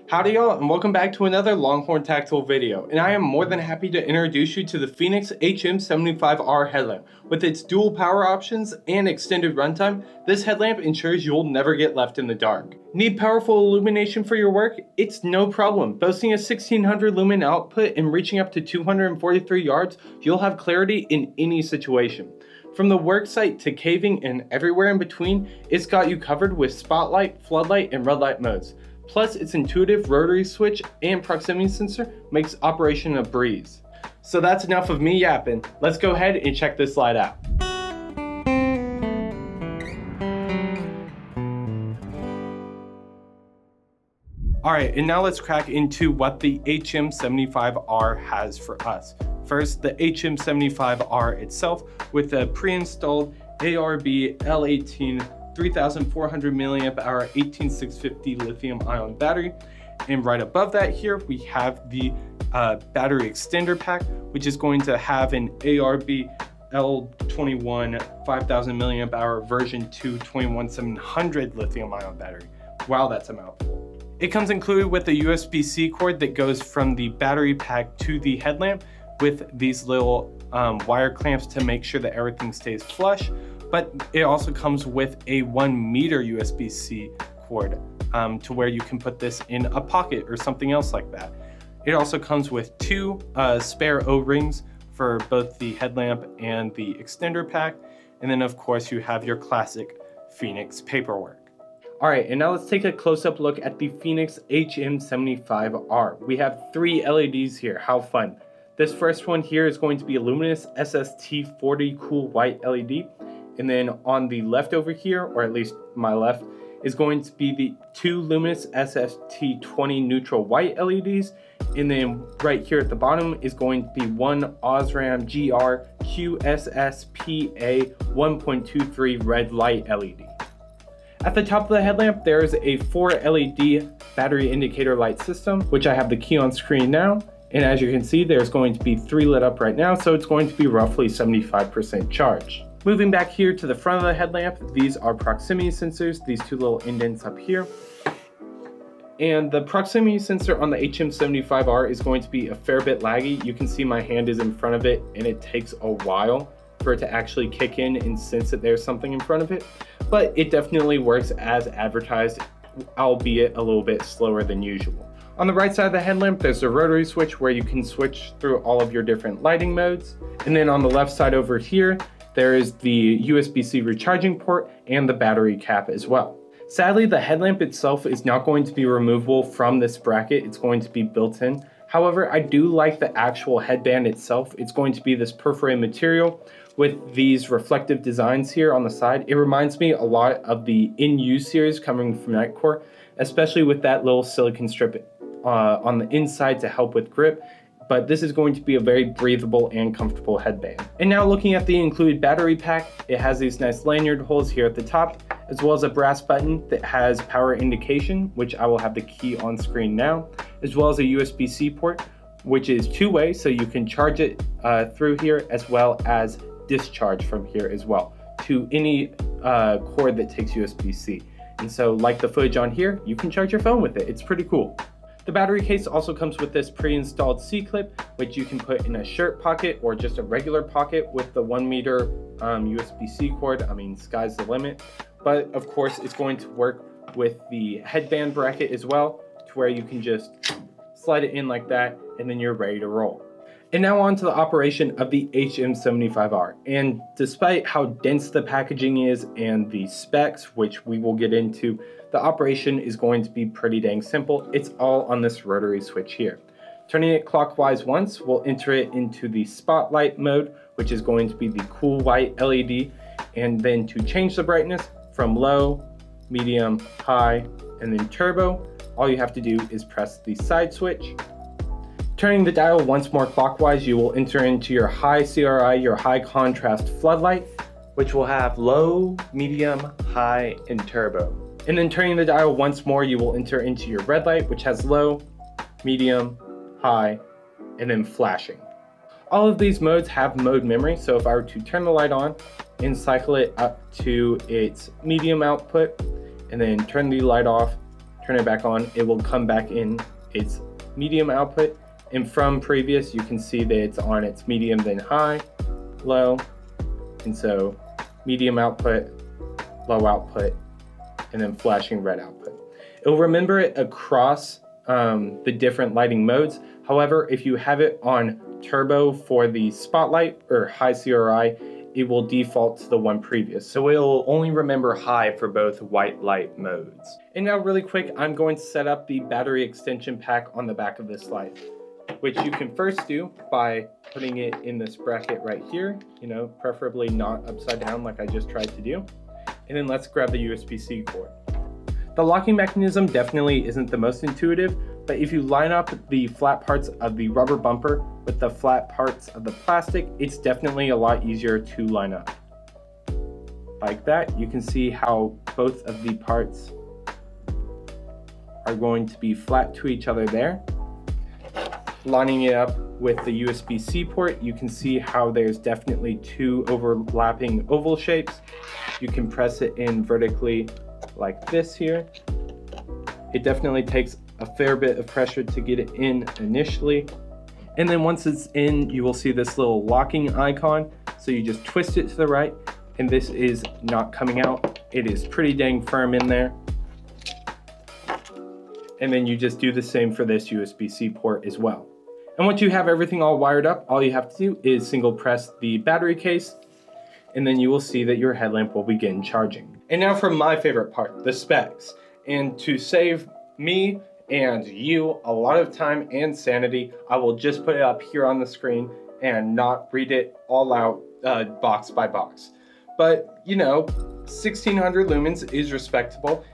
Howdy y'all, and welcome back to another Longhorn tactile video, and I am more than happy to introduce you to the Fenix HM75R headlamp. With its dual power options and extended runtime, this headlamp ensures you'll never get left in the dark. Need powerful illumination for your work? It's no problem. Boasting a 1600 lumen output and reaching up to 243 yards, you'll have clarity in any situation. From the work site to caving and everywhere in between, it's got you covered with spotlight, floodlight, and red light modes. Plus, its intuitive rotary switch and proximity sensor makes operation a breeze. So that's enough of me yapping. Let's go ahead and check this light out. Alright, and now let's crack into what the HM75R has for us. First, the HM75R itself with a pre-installed ARB L18 3400 milliamp hour 18650 lithium ion battery, and right above that here we have the battery extender pack, which is going to have an ARB L21 5000 milliamp hour version 2 21700 lithium ion battery. Wow, that's a mouthful. It comes included with a USB-C cord that goes from the battery pack to the headlamp with these little wire clamps to make sure that everything stays flush. But it also comes with a 1 meter USB-C cord to where you can put this in a pocket or something else like that. It also comes with two spare O-rings for both the headlamp and the extender pack. And then of course you have your classic Fenix paperwork. All right, and now let's take a close-up look at the Fenix HM75R. We have 3 LEDs here, how fun. This first one here is going to be a luminous SST40 cool white LED. And then on the left over here, or at least my left, is going to be the 2 luminous SST20 neutral white LEDs. And then right here at the bottom is going to be one Osram GR QSSPA 1.23 red light LED. At the top of the headlamp, there is a 4 LED battery indicator light system, which I have the key on screen now. And as you can see, there's going to be 3 lit up right now, so it's going to be roughly 75% charged. Moving back here to the front of the headlamp, these are proximity sensors, these 2 little indents up here. And the proximity sensor on the HM75R is going to be a fair bit laggy. You can see my hand is in front of it and it takes a while for it to actually kick in and sense that there's something in front of it. But it definitely works as advertised, albeit a little bit slower than usual. On the right side of the headlamp, there's a rotary switch where you can switch through all of your different lighting modes. And then on the left side over here, there is the USB-C recharging port and the battery cap as well. Sadly, the headlamp itself is not going to be removable from this bracket. It's going to be built in. However, I do like the actual headband itself. It's going to be this perforated material with these reflective designs here on the side. It reminds me a lot of the In-U series coming from Nightcore, especially with that little silicone strip on the inside to help with grip. But this is going to be a very breathable and comfortable headband. And now looking at the included battery pack, it has these nice lanyard holes here at the top, as well as a brass button that has power indication, which I will have the key on screen now, as well as a USB-C port, which is 2-way, so you can charge it through here, as well as discharge from here as well, to any cord that takes USB-C. And so like the footage on here, you can charge your phone with it. It's pretty cool. The battery case also comes with this pre-installed C-clip, which you can put in a shirt pocket or just a regular pocket with the 1 meter USB-C cord. I mean, sky's the limit. But of course, it's going to work with the headband bracket as well, to where you can just slide it in like that, and then you're ready to roll. And now on to the operation of the HM75R. And despite how dense the packaging is and the specs, which we will get into, the operation is going to be pretty dang simple. It's all on this rotary switch here. Turning it clockwise once, we'll enter it into the spotlight mode, which is going to be the cool white LED. And then to change the brightness from low, medium, high, and then turbo, all you have to do is press the side switch. Turning the dial once more clockwise, you will enter into your high CRI, your high contrast floodlight, which will have low, medium, high, and turbo. And then turning the dial once more, you will enter into your red light, which has low, medium, high, and then flashing. All of these modes have mode memory, so if I were to turn the light on and cycle it up to its medium output, and then turn the light off, turn it back on, it will come back in its medium output. And from previous, you can see that it's on its medium, then high, low. And so medium output, low output, and then flashing red output. It'll remember it across the different lighting modes. However, if you have it on turbo for the spotlight or high CRI, it will default to the one previous. So it'll only remember high for both white light modes. And now really quick, I'm going to set up the battery extension pack on the back of this light, which you can first do by putting it in this bracket right here, preferably not upside down like I just tried to do. And then let's grab the USB-C cord. The locking mechanism definitely isn't the most intuitive, but if you line up the flat parts of the rubber bumper with the flat parts of the plastic, it's definitely a lot easier to line up. Like that, you can see how both of the parts are going to be flat to each other there. Lining it up with the USB-C port, you can see how there's definitely two overlapping oval shapes. You can press it in vertically like this here. It definitely takes a fair bit of pressure to get it in initially. And then once it's in, you will see this little locking icon. So you just twist it to the right, and this is not coming out. It is pretty dang firm in there. And then you just do the same for this USB-C port as well. And once you have everything all wired up, all you have to do is single press the battery case, and then you will see that your headlamp will begin charging. And now for my favorite part, the specs. And to save me and you a lot of time and sanity, I will just put it up here on the screen and not read it all out box by box. But 1600 lumens is respectable.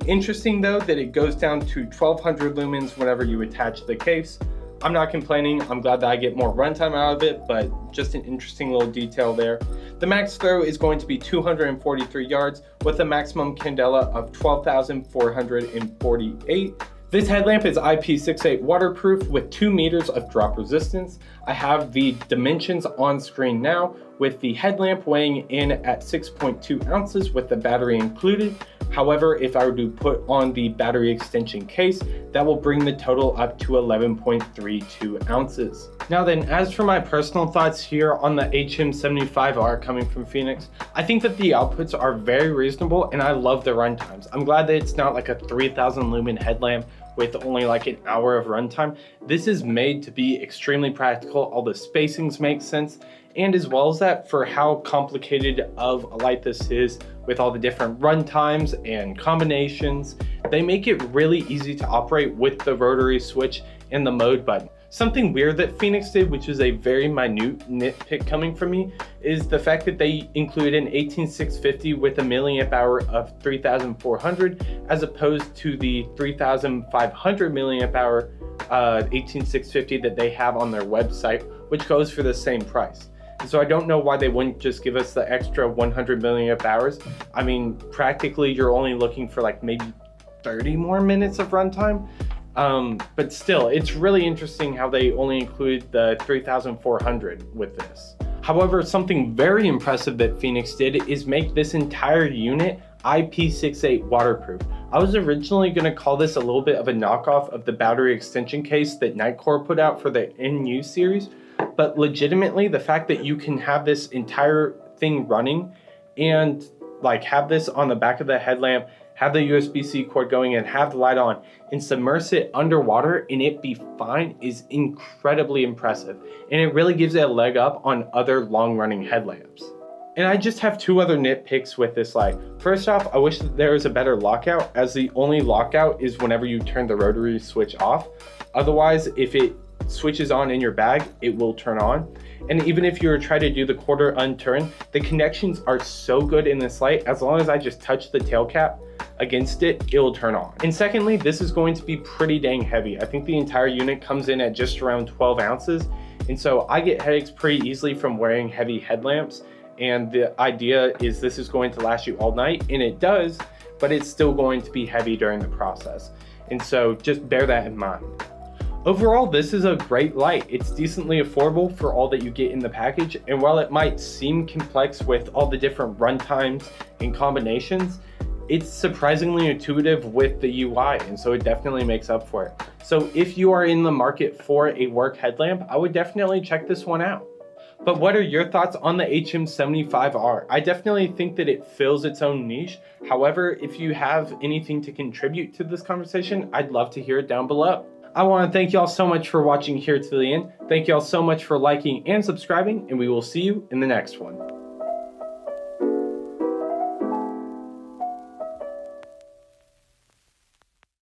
Interesting though that it goes down to 1200 lumens whenever you attach the case. I'm not complaining. I'm glad that I get more runtime out of it, but just an interesting little detail there. The max throw is going to be 243 yards with a maximum candela of 12,448. This headlamp is IP68 waterproof with 2 meters of drop resistance. I have the dimensions on screen now, with the headlamp weighing in at 6.2 ounces with the battery included. However, if I were to put on the battery extension case, that will bring the total up to 11.32 ounces. Now then, as for my personal thoughts here on the HM75R coming from Fenix, I think that the outputs are very reasonable and I love the run times. I'm glad that it's not like a 3000 lumen headlamp with only like an hour of runtime. This is made to be extremely practical. All the spacings make sense. And as well as that, for how complicated of a light this is with all the different run times and combinations, they make it really easy to operate with the rotary switch and the mode button. Something weird that Fenix did, which is a very minute nitpick coming from me, is the fact that they included an 18650 with a milliamp hour of 3400 as opposed to the 3500 milliamp hour 18650 that they have on their website, which goes for the same price. So I don't know why they wouldn't just give us the extra 100 milliamp hours. I mean, practically you're only looking for like maybe 30 more minutes of runtime. But still, it's really interesting how they only include the 3400 with this. However, something very impressive that Fenix did is make this entire unit IP68 waterproof. I was originally going to call this a little bit of a knockoff of the battery extension case that Nightcore put out for the NU series, but legitimately the fact that you can have this entire thing running and like have this on the back of the headlamp, have the USB-C cord going and have the light on and submerge it underwater and it be fine is incredibly impressive. And it really gives it a leg up on other long running headlamps. And I just have two other nitpicks with this light. First off, I wish that there was a better lockout, as the only lockout is whenever you turn the rotary switch off. Otherwise, if it switches on in your bag, it will turn on. And even if you were trying to do the quarter unturn, the connections are so good in this light, as long as I just touch the tail cap against it, it will turn on. And secondly, this is going to be pretty dang heavy. I think the entire unit comes in at just around 12 ounces. And so I get headaches pretty easily from wearing heavy headlamps. And the idea is this is going to last you all night, and it does, but it's still going to be heavy during the process. And so just bear that in mind. Overall, this is a great light. It's decently affordable for all that you get in the package. And while it might seem complex with all the different run times and combinations, it's surprisingly intuitive with the UI, and so it definitely makes up for it. So if you are in the market for a work headlamp, I would definitely check this one out. But what are your thoughts on the HM75R? I definitely think that it fills its own niche. However, if you have anything to contribute to this conversation, I'd love to hear it down below. I want to thank y'all so much for watching here to the end. Thank y'all so much for liking and subscribing, and we will see you in the next one.